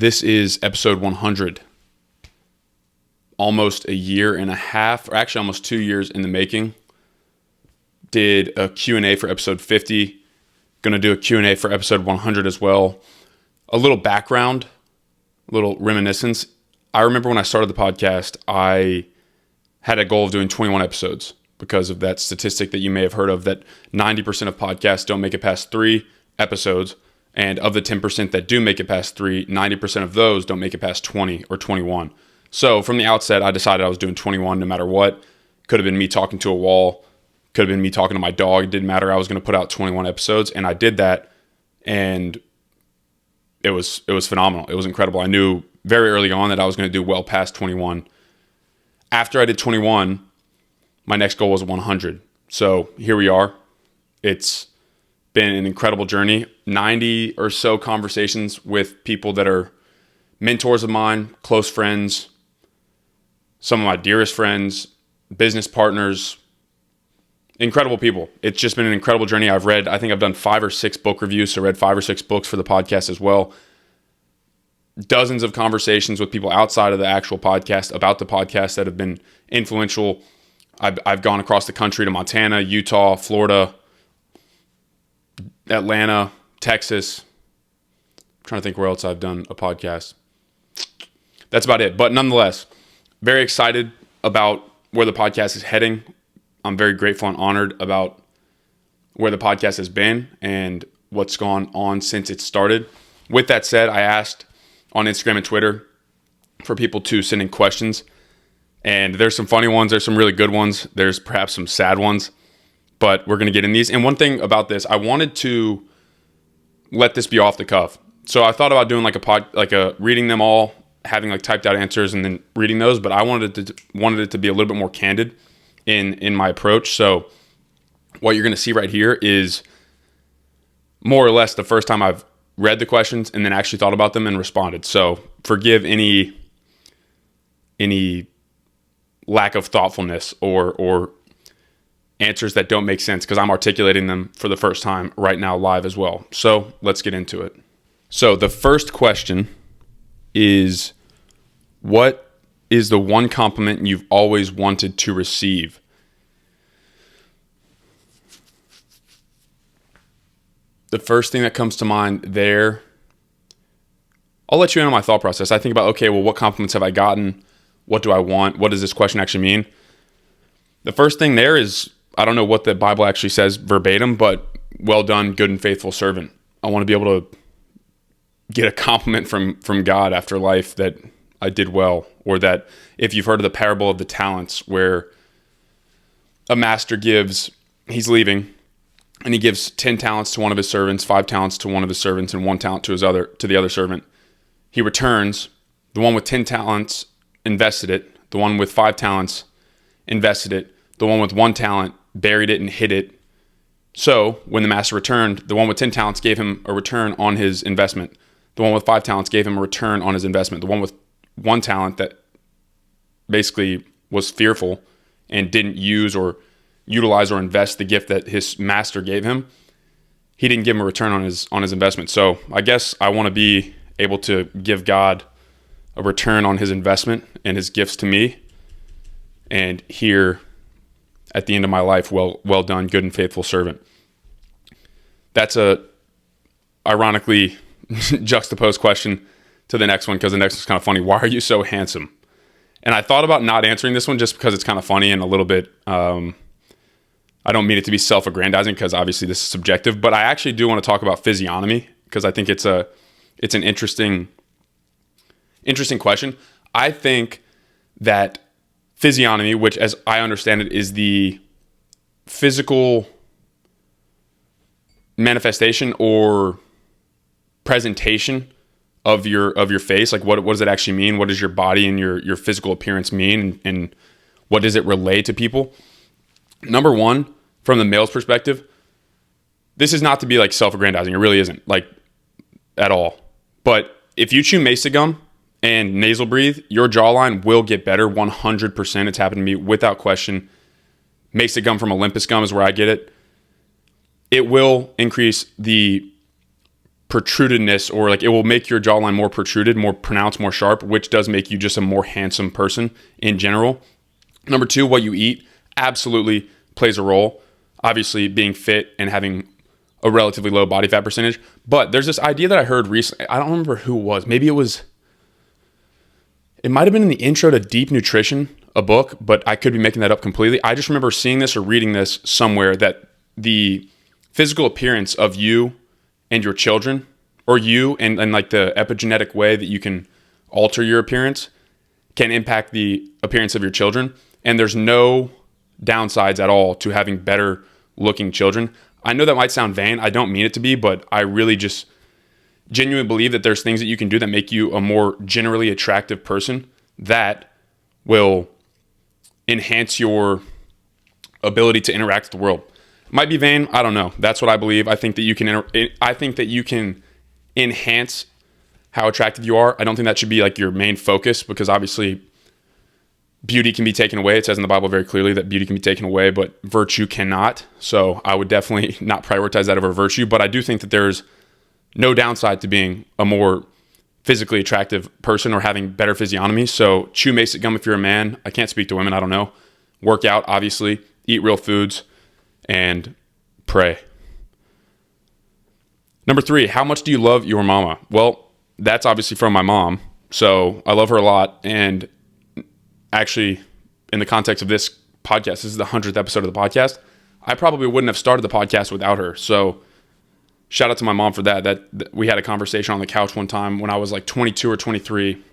This is episode 100. Almost a year and a half, or actually almost 2 years in the making. Did a Q&A for episode 50. Going to do a Q&A for episode 100 as well. A little background, a little reminiscence. I remember when I started the podcast, I had a goal of doing 21 episodes because of that statistic that you may have heard of, that 90% of podcasts don't make it past 3 episodes. And of the 10% that do make it past 3, 90% of those don't make it past 20 or 21. So from the outset, I decided I was doing 21 no matter what. Could have been me talking to a wall. Could have been me talking to my dog. It didn't matter. I was going to put out 21 episodes, and I did that, and it was phenomenal. It was incredible. I knew very early on that I was going to do well past 21. After I did 21, my next goal was 100. So here we are. It's been an incredible journey. 90 or so conversations with people that are mentors of mine, close friends, some of my dearest friends, business partners, incredible people. It's just been an incredible journey. I think I've done 5 or 6 book reviews, so read 5 or 6 books for the podcast as well. Dozens of conversations with people outside of the actual podcast about the podcast that have been influential. I've gone across the country to Montana, Utah, Florida, Atlanta, Texas. I'm trying to think where else I've done a podcast. That's about it. But nonetheless, very excited about where the podcast is heading. I'm very grateful and honored about where the podcast has been and what's gone on since it started. With that said, I asked on Instagram and Twitter for people to send in questions. And there's some funny ones. There's some really good ones. There's perhaps some sad ones. But we're going to get in these. And one thing about this, I wanted to let this be off the cuff. So I thought about doing reading them all, having like typed out answers and then reading those. But I wanted it to be a little bit more candid in my approach. So what you're going to see right here is more or less the first time I've read the questions and then actually thought about them and responded. So forgive any lack of thoughtfulness or answers that don't make sense, because I'm articulating them for the first time right now live as well. So let's get into it. So the first question is, what is the one compliment you've always wanted to receive? The first thing that comes to mind there, I'll let you in on my thought process. I think about, okay, well, what compliments have I gotten? What do I want? What does this question actually mean? The first thing there is, I don't know what the Bible actually says verbatim, but well done, good and faithful servant. I want to be able to get a compliment from God after life that I did well, or that if you've heard of the parable of the talents, where a master he's leaving, and he gives 10 talents to one of his servants, 5 talents to one of his servants, and 1 talent to the other servant. He returns. The one with 10 talents invested it. The one with 5 talents invested it. The one with 1 talent buried it and hid it. So when the master returned, the one with 10 talents gave him a return on his investment. The one with 5 talents gave him a return on his investment. The one with 1 talent that basically was fearful and didn't use or utilize or invest the gift that his master gave him, he didn't give him a return on his investment. So I guess I want to be able to give God a return on his investment and his gifts to me, and hear at the end of my life, well done, good and faithful servant. That's a ironically juxtaposed question to the next one, because the next one's kind of funny. Why are you so handsome? And I thought about not answering this one just because it's kind of funny and a little bit, I don't mean it to be self-aggrandizing, because obviously this is subjective, but I actually do want to talk about physiognomy, because I think it's an interesting question. I think that physiognomy, which as I understand it is the physical manifestation or presentation of your face, like what does it actually mean? What does your body and your physical appearance mean, and what does it relay to people? Number one, from the male's perspective, this is not to be like self-aggrandizing. It really isn't, like, at all. But if you chew Mesa gum and nasal breathe, your jawline will get better 100%. It's happened to me without question. Mesa gum from Olympus gum is where I get it. It will increase the protrudedness, or like it will make your jawline more protruded, more pronounced, more sharp, which does make you just a more handsome person in general. Number two, what you eat absolutely plays a role. Obviously, being fit and having a relatively low body fat percentage. But there's this idea that I heard recently. I don't remember who it was. Maybe it might have been in the intro to Deep Nutrition, a book, but I could be making that up completely. I just remember seeing this or reading this somewhere, that the physical appearance of you and your children, or you and like the epigenetic way that you can alter your appearance, can impact the appearance of your children. And there's no downsides at all to having better looking children. I know that might sound vain. I don't mean it to be, but I really just genuinely believe that there's things that you can do that make you a more generally attractive person that will enhance your ability to interact with the world. Might be vain. I don't know. That's what I believe. I think that you can enhance how attractive you are. I don't think that should be like your main focus, because obviously beauty can be taken away. It says in the Bible very clearly that beauty can be taken away, but virtue cannot. So I would definitely not prioritize that over virtue. But I do think that there's no downside to being a more physically attractive person or having better physiognomy. So chew Masic gum if you're a man. I can't speak to women. I don't know. Work out, obviously. Eat real foods. And pray. Number three, how much do you love your mama? Well, that's obviously from my mom. So I love her a lot. And actually, in the context of this podcast, this is the 100th episode of the podcast. I probably wouldn't have started the podcast without her. So shout out to my mom for that. That we had a conversation on the couch one time when I was like 22 or 23.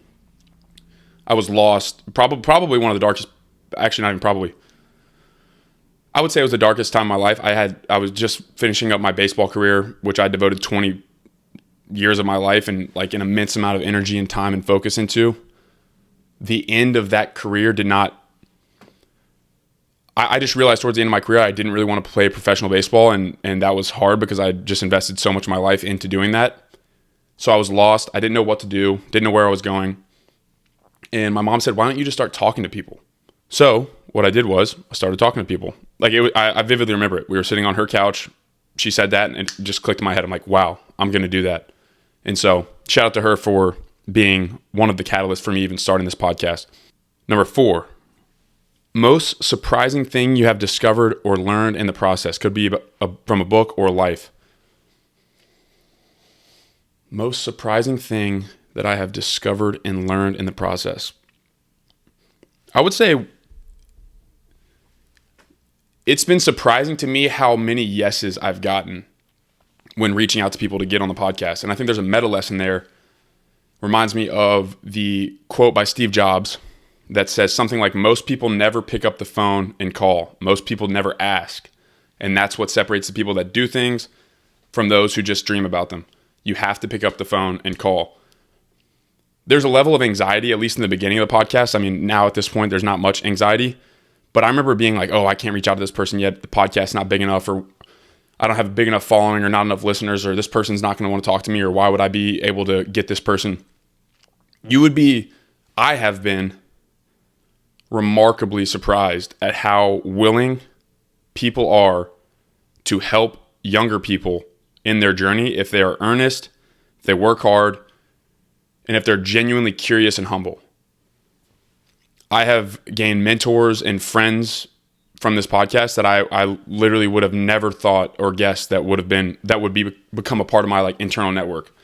I was lost. Probably one of the darkest, actually not even probably. I would say it was the darkest time of my life. I was just finishing up my baseball career, which I devoted 20 years of my life and like an immense amount of energy and time and focus into. The end of that career I just realized towards the end of my career, I didn't really want to play professional baseball, and that was hard because I just invested so much of my life into doing that. So I was lost. I didn't know what to do, didn't know where I was going. And my mom said, why don't you just start talking to people? So what I did was I started talking to people. Like I vividly remember it. We were sitting on her couch. She said that, and it just clicked in my head. I'm like, wow, I'm going to do that. And so shout out to her for being one of the catalysts for me even starting this podcast. Number four, most surprising thing you have discovered or learned in the process. Could be from a book or life. Most surprising thing that I have discovered and learned in the process. I would say it's been surprising to me how many yeses I've gotten when reaching out to people to get on the podcast. And I think there's a meta lesson there. Reminds me of the quote by Steve Jobs that says something like, most people never pick up the phone and call. Most people never ask. And that's what separates the people that do things from those who just dream about them. You have to pick up the phone and call. There's a level of anxiety, at least in the beginning of the podcast. I mean, now at this point, there's not much anxiety. But I remember being like, oh, I can't reach out to this person yet. The podcast's not big enough, or I don't have a big enough following, or not enough listeners, or this person's not going to want to talk to me, or why would I be able to get this person? I have been remarkably surprised at how willing people are to help younger people in their journey if they are earnest, if they work hard, and if they're genuinely curious and humble. I have gained mentors and friends from this podcast that I literally would have never thought or guessed that would become a part of my like internal network.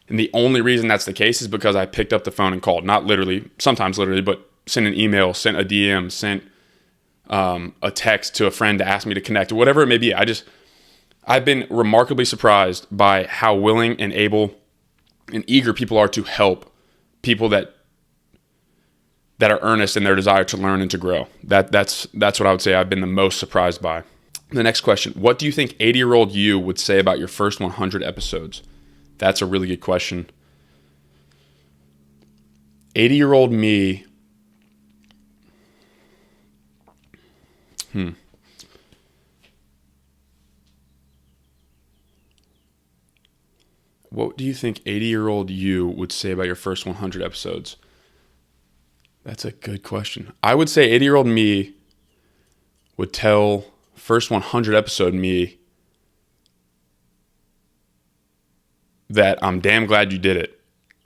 And the only reason that's the case is because I picked up the phone and called. Not literally, sometimes literally, but sent an email, sent a DM, sent a text to a friend to ask me to connect, or whatever it may be. I've been remarkably surprised by how willing and able and eager people are to help people that are earnest in their desire to learn and to grow. That's what I would say I've been the most surprised by. The next question, what do you think 80-year-old you would say about your first 100 episodes? That's a really good question. 80-year-old me, What do you think 80-year-old you would say about your first 100 episodes? That's a good question. I would say 80-year-old me would tell first 100 episode me, that I'm damn glad you did it.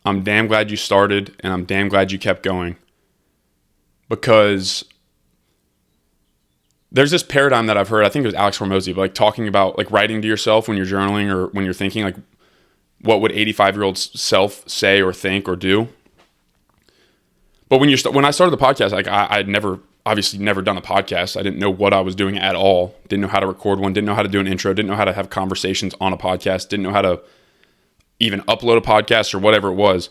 I'm damn glad you started, and I'm damn glad you kept going. Because there's this paradigm that I've heard, I think it was Alex Hormozy, but like talking about like writing to yourself when you're journaling or when you're thinking, like, what would 85-year-old self say or think or do? But when I started the podcast, like I'd obviously never done a podcast. I didn't know what I was doing at all. Didn't know how to record one. Didn't know how to do an intro. Didn't know how to have conversations on a podcast. Didn't know how to even upload a podcast or whatever it was.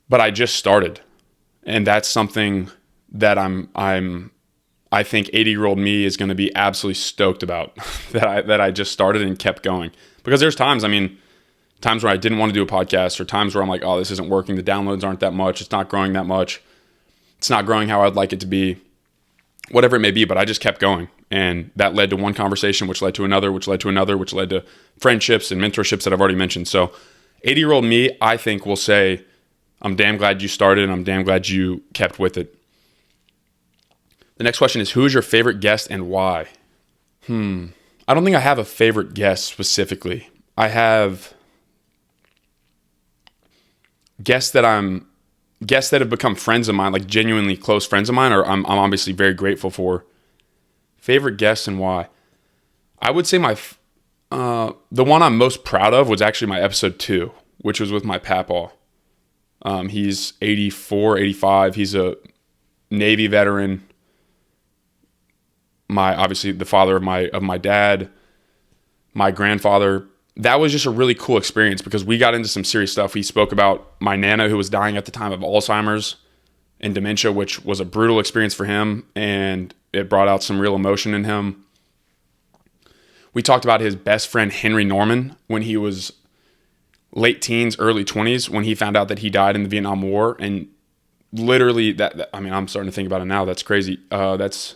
But I just started, and that's something that I think 80-year-old me is going to be absolutely stoked about that I just started and kept going. Because there's times where I didn't want to do a podcast, or times where I'm like, oh, this isn't working. The downloads aren't that much. It's not growing that much. It's not growing how I'd like it to be, whatever it may be. But I just kept going. And that led to one conversation, which led to another, which led to another, which led to friendships and mentorships that I've already mentioned. So 80-year-old me, I think, will say, I'm damn glad you started, and I'm damn glad you kept with it. The next question is, who is your favorite guest and why? I don't think I have a favorite guest specifically. I have guests that have become friends of mine, like genuinely close friends of mine, or I'm obviously very grateful for. Favorite guests and why? I would say the one I'm most proud of was actually my episode 2, which was with my papaw. He's 84, 85. He's a Navy veteran. Obviously the father of my dad, my grandfather. That was just a really cool experience because we got into some serious stuff. He spoke about my Nana, who was dying at the time of Alzheimer's and dementia, which was a brutal experience for him, and it brought out some real emotion in him. We talked about his best friend, Henry Norman, when he was late teens, early 20s, when he found out that he died in the Vietnam War. And literally, I'm starting to think about it now. That's crazy. That's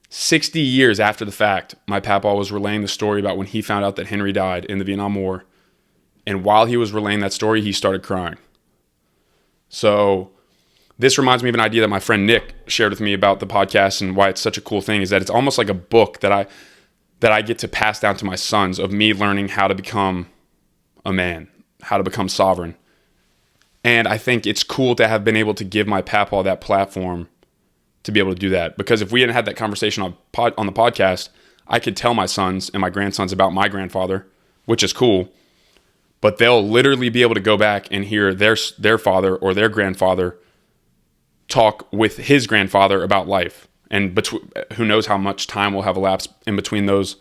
60 years after the fact. My papa was relaying the story about when he found out that Henry died in the Vietnam War. And while he was relaying that story, he started crying. So this reminds me of an idea that my friend Nick shared with me about the podcast, and why it's such a cool thing is that it's almost like a book that I get to pass down to my sons, of me learning how to become a man, how to become sovereign. And I think it's cool to have been able to give my papa that platform to be able to do that. Because if we hadn't had that conversation on the podcast, I could tell my sons and my grandsons about my grandfather, which is cool. But they'll literally be able to go back and hear their father or their grandfather talk with his grandfather about life. And who knows how much time will have elapsed in between those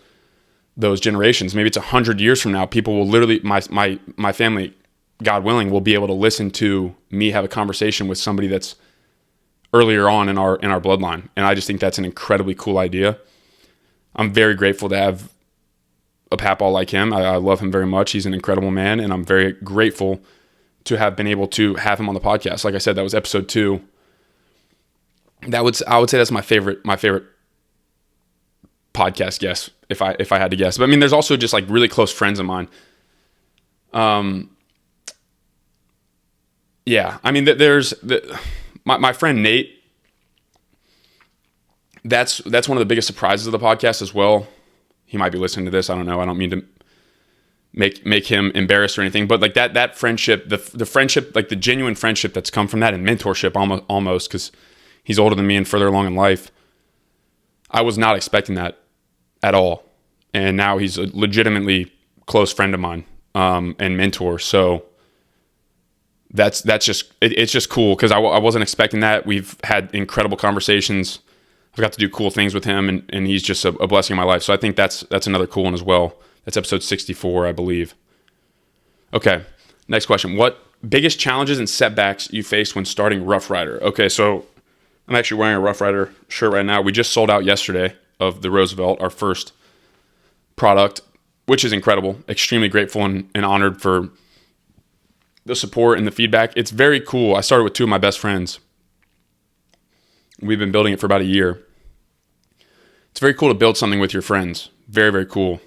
generations. Maybe it's 100 years from now, people will literally, my family, God willing, will be able to listen to me have a conversation with somebody that's earlier on in our bloodline. And I just think that's an incredibly cool idea. I'm very grateful to have a papa like him. I love him very much. He's an incredible man, and I'm very grateful to have been able to have him on the podcast. Like I said, that was episode 2. I would say that's my favorite podcast guest, if I had to guess. But I mean, there's also just like really close friends of mine. Yeah, I mean, there's my friend Nate. That's one of the biggest surprises of the podcast as well. He might be listening to this. I don't know. I don't mean to make him embarrassed or anything, but like that friendship, the friendship, like the genuine friendship that's come from that, and mentorship almost, because he's older than me and further along in life. I was not expecting that at all. And now he's a legitimately close friend of mine, and mentor. So it's just cool, because I wasn't expecting that. We've had incredible conversations. I've got to do cool things with him, and he's just a blessing in my life. So I think that's another cool one as well. That's episode 64, I believe. Okay, next question. What biggest challenges and setbacks you faced when starting Rough Rider? Okay, so I'm actually wearing a Rough Rider shirt right now. We just sold out yesterday of the Roosevelt, our first product, which is incredible. Extremely grateful and honored for the support and the feedback. It's very cool. I started with 2 of my best friends. We've been building it for about a year. It's very cool to build something with your friends. Very, very cool.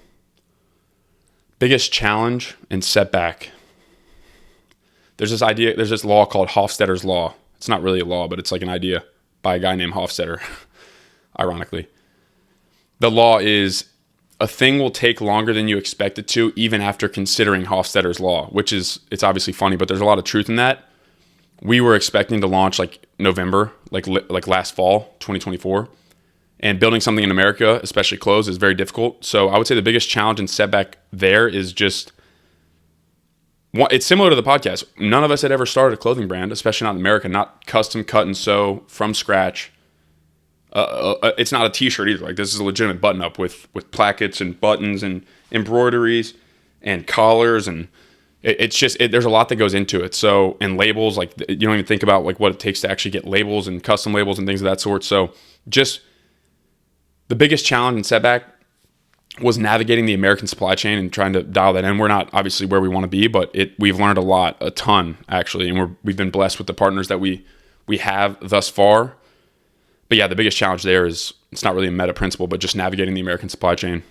Biggest challenge and setback. There's this law called Hofstadter's Law. It's not really a law, but it's like an idea by a guy named Hofstadter, ironically. The law is, a thing will take longer than you expect it to, even after considering Hofstadter's law, it's obviously funny, but there's a lot of truth in that. We were expecting to launch like November, like last fall, 2024. And building something in America, especially clothes, is very difficult. So I would say the biggest challenge and setback there is just, it's similar to the podcast. None of us had ever started a clothing brand, especially not in America, not custom cut and sew from scratch. It's not a t-shirt either. Like, this is a legitimate button up with plackets and buttons and embroideries and collars, and it's just there's a lot that goes into it. So, and labels, like you don't even think about like what it takes to actually get labels and custom labels and things of that sort. So just the biggest challenge and setback was navigating the American supply chain and trying to dial that in. We're not obviously where we want to be, but we've learned a ton actually, and we've been blessed with the partners that we have thus far. But yeah, the biggest challenge there is, it's not really a meta principle, but just navigating the American supply chain.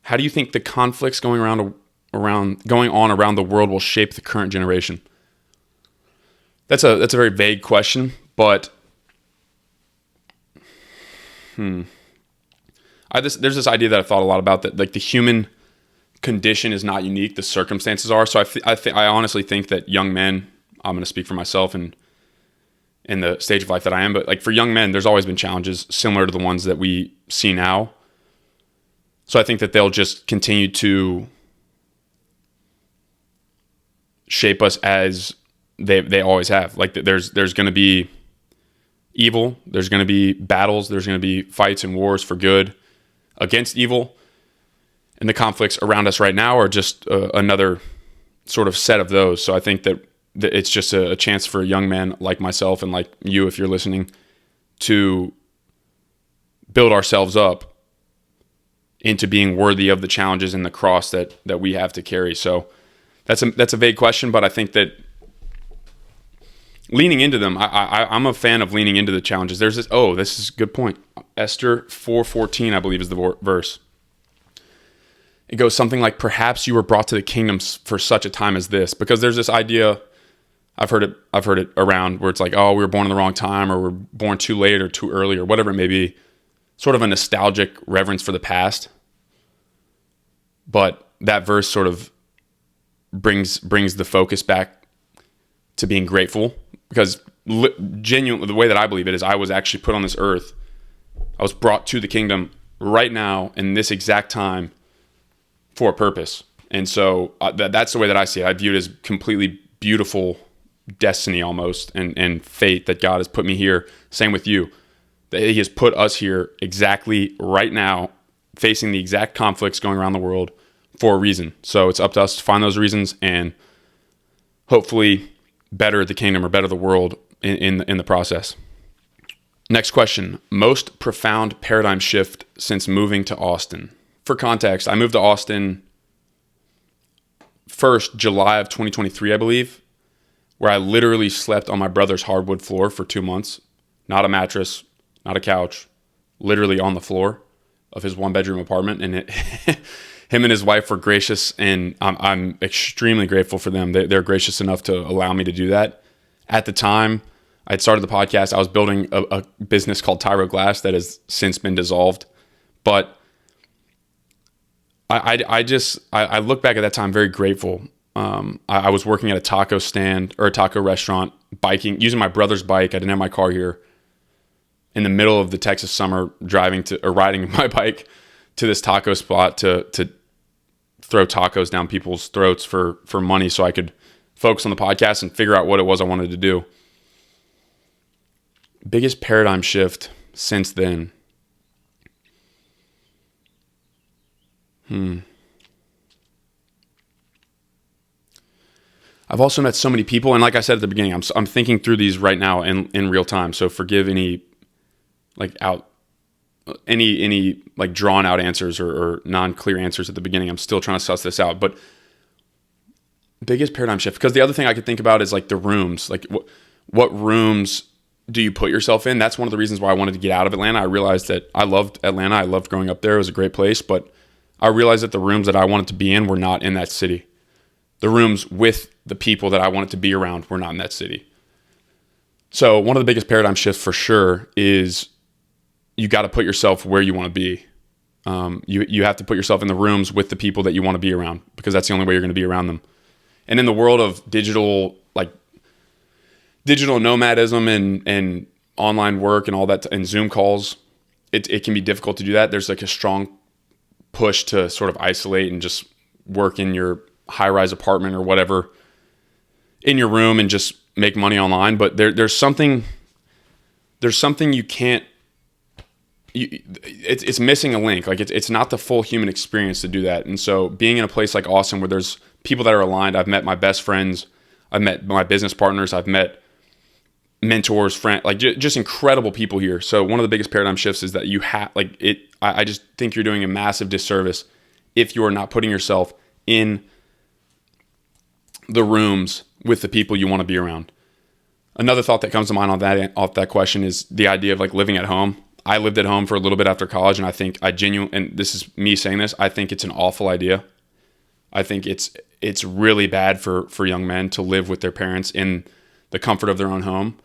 How do you think the conflicts going on around the world will shape the current generation? That's a very vague question, but there's this idea that I've thought a lot about, that like the human condition is not unique, the circumstances are. So I honestly think that young men, I'm going to speak for myself and in the stage of life that I am, but like for young men, there's always been challenges similar to the ones that we see now. So I think that they'll just continue to shape us as they always have. Like there's going to be evil, there's going to be battles, there's going to be fights and wars for good against evil. And the conflicts around us right now are just another sort of set of those. So I think that it's just a chance for a young man like myself and like you, if you're listening, to build ourselves up into being worthy of the challenges and the cross that we have to carry. So that's a vague question, but I think that leaning into them, I'm a fan of leaning into the challenges. There's this is a good point. Esther 4:14, I believe, is the verse. It goes something like, perhaps you were brought to the kingdom for such a time as this, because there's this idea, I've heard it around, where it's like, oh, we were born in the wrong time, or we're born too late or too early, or whatever it may be. Sort of a nostalgic reverence for the past. But that verse sort of brings the focus back to being grateful, because genuinely, the way that I believe it is, I was actually put on this earth. I was brought to the kingdom right now in this exact time for a purpose. And so that's the way that I see it. I view it as completely beautiful destiny almost, and fate that God has put me here. Same with you, that he has put us here exactly right now, facing the exact conflicts going around the world for a reason. So it's up to us to find those reasons and hopefully better the kingdom or better the world in the process. Next question. Most profound paradigm shift since moving to Austin. For context, I moved to Austin first July of 2023, I believe, where I literally slept on my brother's hardwood floor for 2 months. Not a mattress, not a couch, literally on the floor of his 1-bedroom apartment. And him and his wife were gracious, and I'm extremely grateful for them. They're gracious enough to allow me to do that. At the time I had started the podcast, I was building a business called Tyro Glass that has since been dissolved. But I look back at that time very grateful. I was working at a taco stand or a taco restaurant, biking, using my brother's bike. I didn't have my car here. In the middle of the Texas summer, riding my bike to this taco spot to throw tacos down people's throats for money, so I could focus on the podcast and figure out what it was I wanted to do. Biggest paradigm shift since then. I've also met so many people, and like I said at the beginning, I'm thinking through these right now in real time. So forgive any drawn out answers or non-clear answers at the beginning. I'm still trying to suss this out. But biggest paradigm shift, because the other thing I could think about is like the rooms. Like what rooms do you put yourself in? That's one of the reasons why I wanted to get out of Atlanta. I realized that I loved Atlanta. I loved growing up there. It was a great place, but I realized that the rooms that I wanted to be in were not in that city. The rooms with the people that I wanted to be around were not in that city. So one of the biggest paradigm shifts for sure is you got to put yourself where you want to be. You have to put yourself in the rooms with the people that you want to be around, because that's the only way you're going to be around them. And in the world of digital nomadism and online work and all that, and Zoom calls, it can be difficult to do that. There's like a strong push to sort of isolate and just work in your high-rise apartment or whatever in your room and just make money online. But there's something you can't. It's missing a link. Like it's not the full human experience to do that. And so being in a place like Austin where there's people that are aligned, I've met my best friends, I've met my business partners, I've met mentors, friends, like just incredible people here. So one of the biggest paradigm shifts is that I just think you're doing a massive disservice if you are not putting yourself in the rooms with the people you want to be around. Another thought that comes to mind off that question is the idea of like living at home. I lived at home for a little bit after college, and I think and this is me saying this, I think it's an awful idea. I think it's really bad for young men to live with their parents in the comfort of their own home.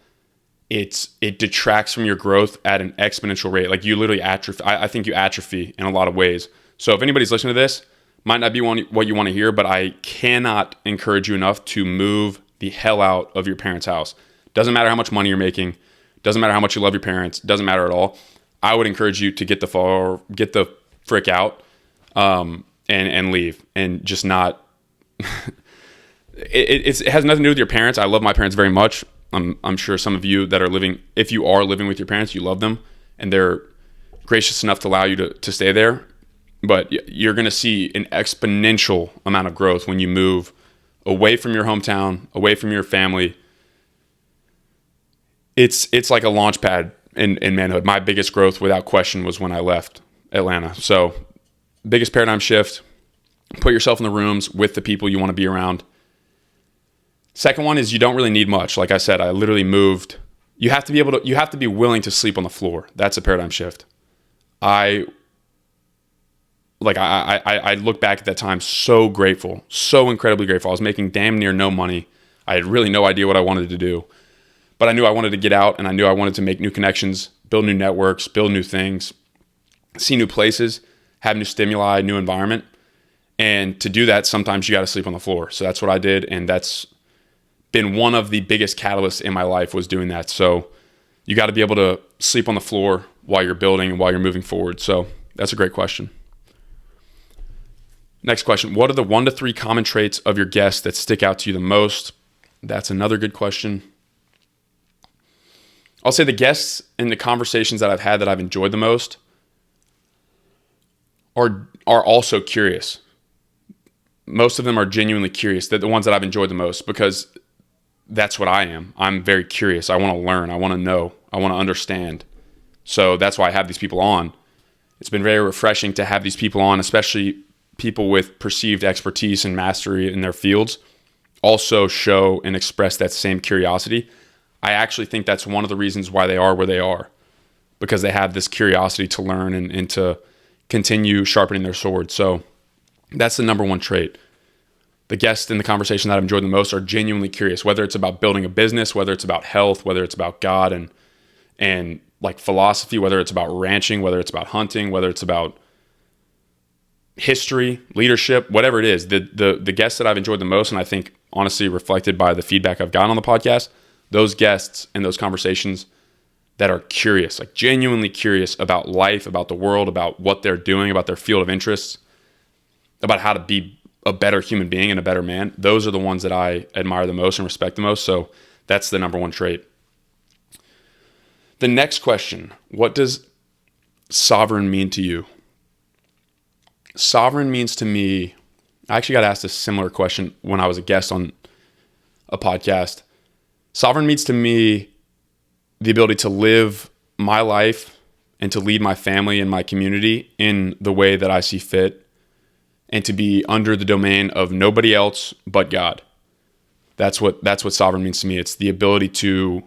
It detracts from your growth at an exponential rate. Like you literally atrophy. I think you atrophy in a lot of ways. So if anybody's listening to this, might not be what you want to hear, but I cannot encourage you enough to move the hell out of your parents' house. Doesn't matter how much money you're making. Doesn't matter how much you love your parents. Doesn't matter at all. I would encourage you to get the frick out, and leave, and just not. It has nothing to do with your parents. I love my parents very much. I'm sure some of you that are living, if you are living with your parents, you love them, and they're gracious enough to allow you to stay there. But you're going to see an exponential amount of growth when you move away from your hometown, away from your family. It's like a launch pad in manhood. My biggest growth, without question, was when I left Atlanta. So biggest paradigm shift, put yourself in the rooms with the people you want to be around. Second one is you don't really need much. Like I said, I literally moved. You have to be willing to sleep on the floor. That's a paradigm shift. I look back at that time so grateful, so incredibly grateful. I was making damn near no money. I had really no idea what I wanted to do. But I knew I wanted to get out, and I knew I wanted to make new connections, build new networks, build new things, see new places, have new stimuli, new environment. And to do that, sometimes you got to sleep on the floor. So that's what I did, and that's been one of the biggest catalysts in my life, was doing that. So you got to be able to sleep on the floor while you're building and while you're moving forward. So that's a great question. Next question. What are the 1 to 3 common traits of your guests that stick out to you the most? That's another good question. I'll say the guests and the conversations that I've had that I've enjoyed the most are also curious. Most of them are genuinely curious. They're the ones that I've enjoyed the most, because that's what I am. I'm very curious. I want to learn. I want to know. I want to understand. So that's why I have these people on. It's been very refreshing to have these people on, especially people with perceived expertise and mastery in their fields, also show and express that same curiosity. I actually think that's one of the reasons why they are where they are, because they have this curiosity to learn and to continue sharpening their sword. So that's the number one trait. The guests in the conversation that I've enjoyed the most are genuinely curious, whether it's about building a business, whether it's about health, whether it's about God and like philosophy, whether it's about ranching, whether it's about hunting, whether it's about history, leadership, whatever it is. The guests that I've enjoyed the most, and I think honestly reflected by the feedback I've gotten on the podcast, those guests and those conversations that are curious, like genuinely curious about life, about the world, about what they're doing, about their field of interests, about how to be a better human being and a better man. Those are the ones that I admire the most and respect the most. So that's the number one trait. The next question, what does sovereign mean to you? Sovereign means to me, I actually got asked a similar question when I was a guest on a podcast. Sovereign means to me the ability to live my life and to lead my family and my community in the way that I see fit, and to be under the domain of nobody else but God. That's what sovereign means to me. It's the ability to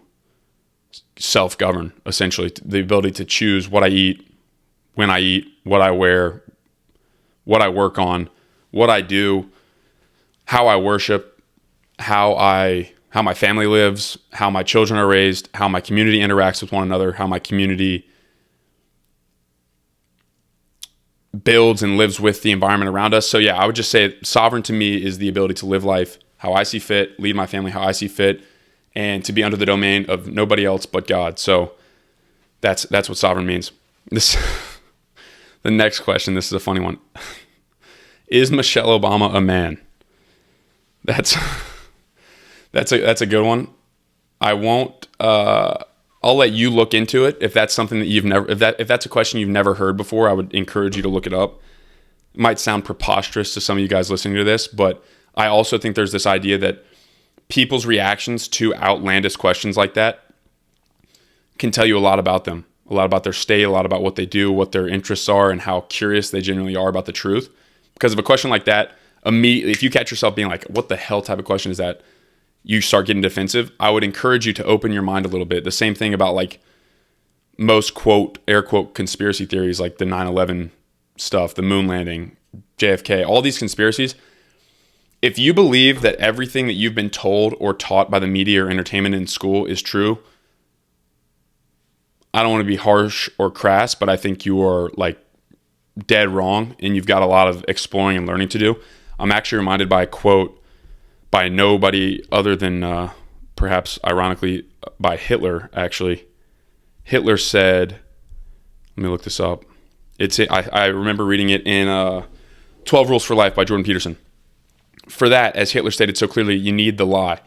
self-govern, essentially, the ability to choose what I eat, when I eat, what I wear, what I work on, what I do, how I worship, how my family lives, how my children are raised, how my community interacts with one another, how my community builds and lives with the environment around us. So yeah, I would just say sovereign to me is the ability to live life how I see fit, lead my family how I see fit, and to be under the domain of nobody else but God. So that's what sovereign means. This the next question, this is a funny one. Is Michelle Obama a man? That's a good one. I won't I'll let you look into it. If that's something that you've never, if that's a question you've never heard before, I would encourage you to look it up. It might sound preposterous to some of you guys listening to this, but I also think there's this idea that people's reactions to outlandish questions like that can tell you a lot about them, a lot about their state, a lot about what they do, what their interests are, and how curious they genuinely are about the truth. Because of a question like that, immediately, if you catch yourself being like, what the hell type of question is that? You start getting defensive. I would encourage you to open your mind a little bit. The same thing about like most quote, air quote, conspiracy theories, like the 9/11 stuff, the moon landing, JFK, all these conspiracies. If you believe that everything that you've been told or taught by the media or entertainment in school is true, I don't want to be harsh or crass, but I think you are like dead wrong and you've got a lot of exploring and learning to do. I'm actually reminded by a quote by nobody other than perhaps ironically by Hitler, actually. Hitler said, let me look this up. I remember reading it in 12 Rules for Life by Jordan Peterson. For that, as Hitler stated so clearly, you need the lie.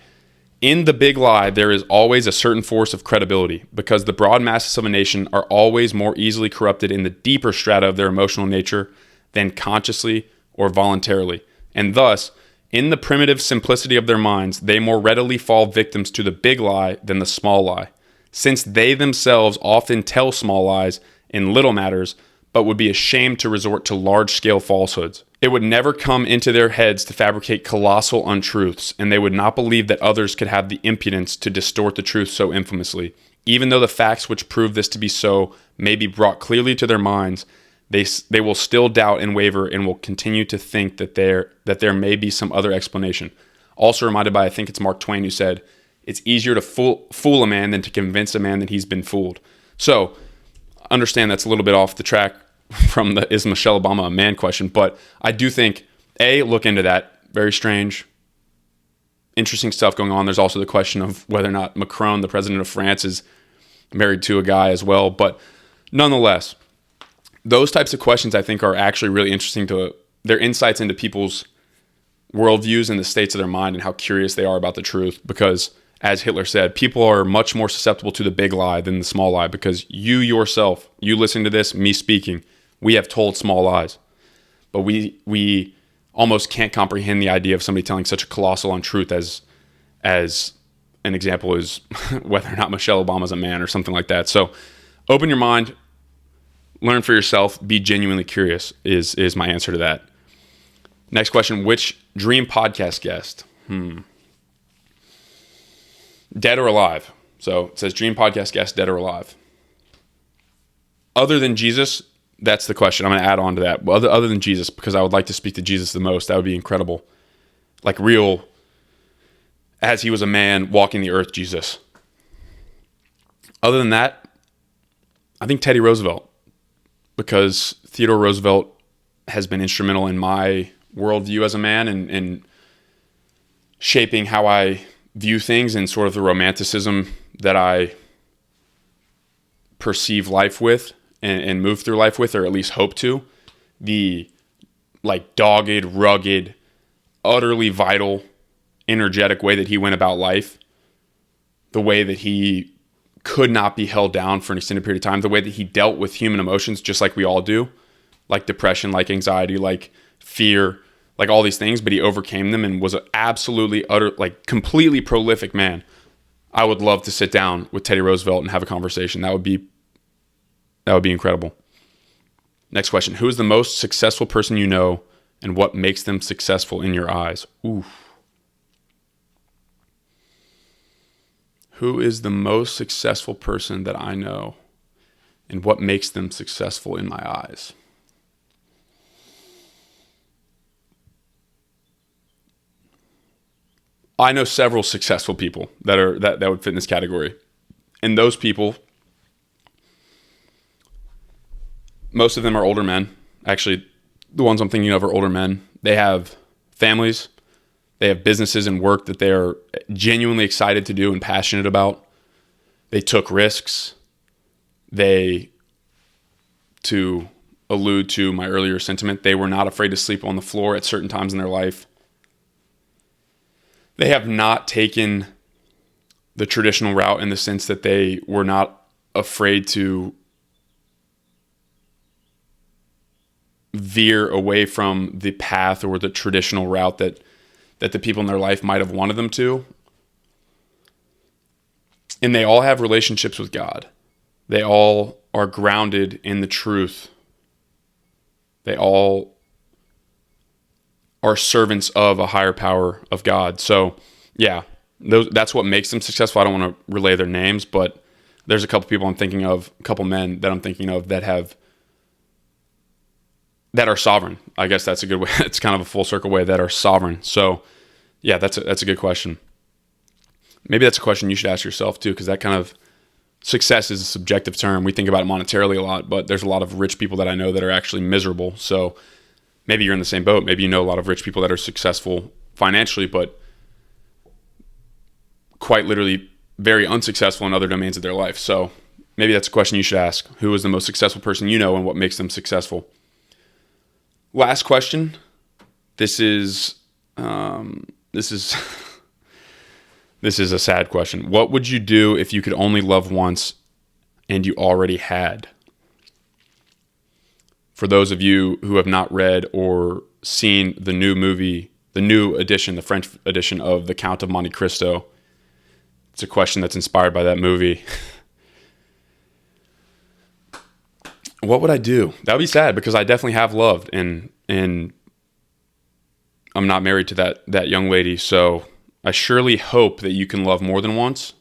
In the big lie, there is always a certain force of credibility because the broad masses of a nation are always more easily corrupted in the deeper strata of their emotional nature than consciously or voluntarily. And thus, in the primitive simplicity of their minds, they more readily fall victims to the big lie than the small lie, since they themselves often tell small lies in little matters, but would be ashamed to resort to large-scale falsehoods. It would never come into their heads to fabricate colossal untruths, and they would not believe that others could have the impudence to distort the truth so infamously. Even though the facts which prove this to be so may be brought clearly to their minds, they will still doubt and waver and will continue to think that there may be some other explanation. Also reminded by, I think it's Mark Twain who said, it's easier to fool a man than to convince a man that he's been fooled. So understand that's a little bit off the track from the is Michelle Obama a man question, but I do think, look into that. Very strange, interesting stuff going on. There's also the question of whether or not Macron, the president of France, is married to a guy as well. But nonetheless, those types of questions I think are actually really interesting to their insights into people's worldviews and the states of their mind and how curious they are about the truth. Because as Hitler said, people are much more susceptible to the big lie than the small lie because you yourself, you listening to this, me speaking, we have told small lies. But we almost can't comprehend the idea of somebody telling such a colossal untruth as an example is whether or not Michelle Obama is a man or something like that. So open your mind, learn for yourself, be genuinely curious is my answer to that. Next question, which dream podcast guest? Dead or alive? So it says dream podcast guest, dead or alive. Other than Jesus, that's the question. I'm going to add on to that. Other than Jesus, because I would like to speak to Jesus the most. That would be incredible. Like real, as he was a man walking the earth, Jesus. Other than that, I think Teddy Roosevelt, because Theodore Roosevelt has been instrumental in my worldview as a man and shaping how I view things and sort of the romanticism that I perceive life with and move through life with, or at least hope to. The like dogged, rugged, utterly vital, energetic way that he went about life, the way that he could not be held down for an extended period of time, the way that he dealt with human emotions just like we all do, like depression, like anxiety, like fear, like all these things, but he overcame them and was an absolutely completely prolific man. I would love to sit down with Teddy Roosevelt and have a conversation. That would be incredible. Next question. Who is the most successful person you know and what makes them successful in your eyes? Oof. Who is the most successful person that I know and what makes them successful in my eyes? I know several successful people that would fit in this category. And those people, most of them are older men, Actually, the ones I'm thinking of are older men. They have families, they have businesses and work that they're genuinely excited to do and passionate about. They took risks. To allude to my earlier sentiment, they were not afraid to sleep on the floor at certain times in their life. They have not taken the traditional route in the sense that they were not afraid to veer away from the path or the traditional route that the people in their life might have wanted them to. And they all have relationships with God. They all are grounded in the truth. They all are servants of a higher power of God. So, yeah, that's what makes them successful. I don't want to relay their names, but there's a couple people I'm thinking of, a couple men that I'm thinking of that are sovereign. I guess that's a good way. It's kind of a full circle way, that are sovereign. So, yeah, that's a good question. Maybe that's a question you should ask yourself too, because that kind of success is a subjective term. We think about it monetarily a lot, but there's a lot of rich people that I know that are actually miserable. So maybe you're in the same boat. Maybe you know a lot of rich people that are successful financially, but quite literally very unsuccessful in other domains of their life. So maybe that's a question you should ask. Who is the most successful person you know and what makes them successful? Last question. This is This is a sad question. What would you do if you could only love once and you already had? For those of you who have not read or seen the new movie, the new edition, the French edition of The Count of Monte Cristo, it's a question that's inspired by that movie. What would I do? That would be sad, because I definitely have loved, and I'm not married to that young lady, so I surely hope that you can love more than once.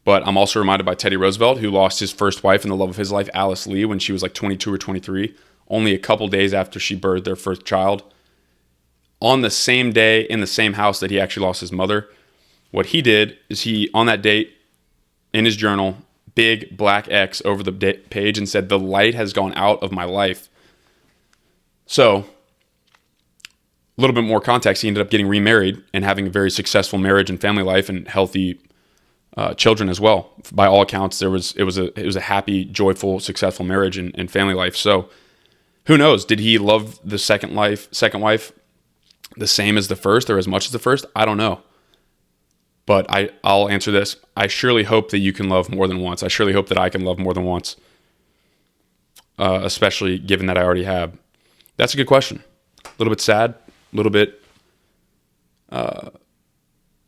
But I'm also reminded by Teddy Roosevelt, who lost his first wife and the love of his life, Alice Lee, when she was like 22 or 23, only a couple days after she birthed their first child. On the same day, in the same house that he actually lost his mother, what he did is he, on that date, in his journal, big black X over the page, and said, "The light has gone out of my life." So, a little bit more context, he ended up getting remarried and having a very successful marriage and family life and healthy children as well. By all accounts, it was a happy, joyful, successful marriage and family life. So who knows? Did he love the second wife the same as the first or as much as the first? I don't know. But I'll answer this. I surely hope that you can love more than once. I surely hope that I can love more than once, especially given that I already have. That's a good question. A little bit sad. A little bit,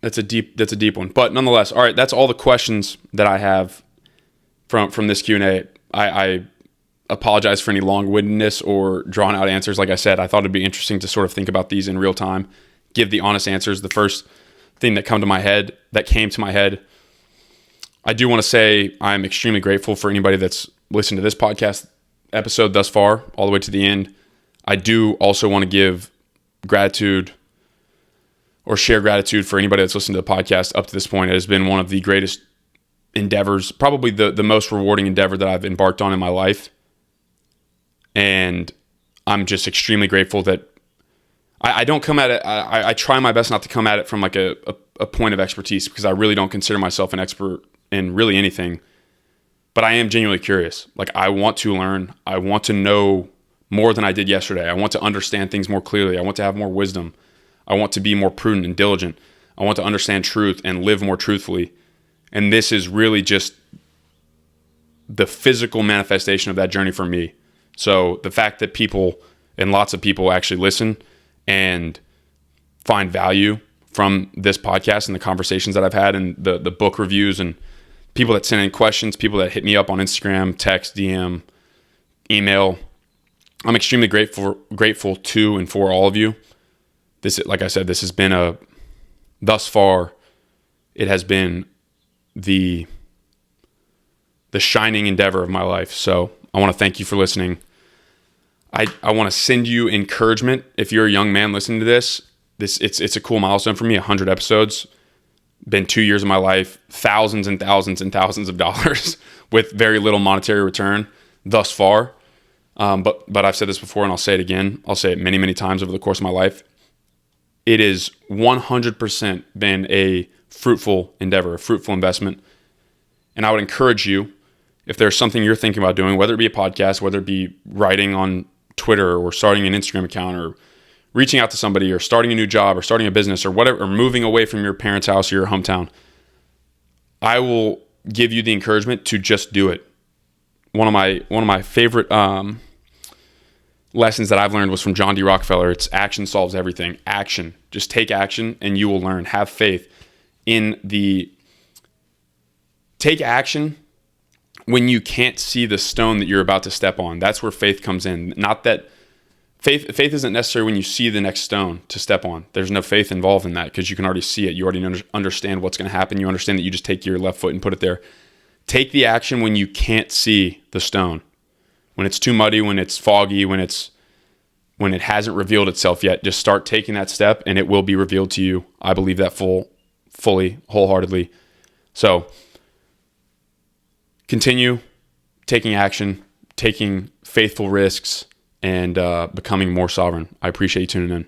that's a deep one, but nonetheless. All right, that's all the questions that I have from this Q&A. I apologize for any long-windedness or drawn-out answers. Like I said, I thought it'd be interesting to sort of think about these in real time, give the honest answers. The first thing that came to my head, I do want to say I'm extremely grateful for anybody that's listened to this podcast episode thus far, all the way to the end. I do also want to give gratitude or share gratitude for anybody that's listened to the podcast up to this point. It has been one of the greatest endeavors, probably the most rewarding endeavor that I've embarked on in my life. And I'm just extremely grateful that I don't come at it. I try my best not to come at it from like a point of expertise, because I really don't consider myself an expert in really anything, but I am genuinely curious. Like, I want to learn. I want to know more than I did yesterday. I want to understand things more clearly. I want to have more wisdom. I want to be more prudent and diligent. I want to understand truth and live more truthfully. And this is really just the physical manifestation of that journey for me. So the fact that people, and lots of people, actually listen and find value from this podcast and the conversations that I've had and the book reviews and people that send in questions, people that hit me up on Instagram, text, DM, email, I'm extremely grateful to and for all of you. This, like I said, this has been thus far, it has been the shining endeavor of my life. So I want to thank you for listening. I want to send you encouragement. If you're a young man listening to this, it's a cool milestone for me. 100 episodes, been 2 years of my life, thousands and thousands and thousands of dollars with very little monetary return thus far. But I've said this before and I'll say it again. I'll say it many, many times over the course of my life. It is 100% been a fruitful endeavor, a fruitful investment. And I would encourage you, if there's something you're thinking about doing, whether it be a podcast, whether it be writing on Twitter or starting an Instagram account or reaching out to somebody or starting a new job or starting a business or whatever, or moving away from your parents' house or your hometown, I will give you the encouragement to just do it. One of my favorite lessons that I've learned was from John D. Rockefeller. It's action solves everything. Action. Just take action and you will learn. Have faith take action when you can't see the stone that you're about to step on. That's where faith comes in. Not that faith isn't necessary when you see the next stone to step on. There's no faith involved in that because you can already see it. You already understand what's going to happen. You understand that you just take your left foot and put it there. Take the action when you can't see the stone. When it's too muddy, when it's foggy, when it hasn't revealed itself yet, just start taking that step and it will be revealed to you. I believe that fully, wholeheartedly. So continue taking action, taking faithful risks, and becoming more sovereign. I appreciate you tuning in.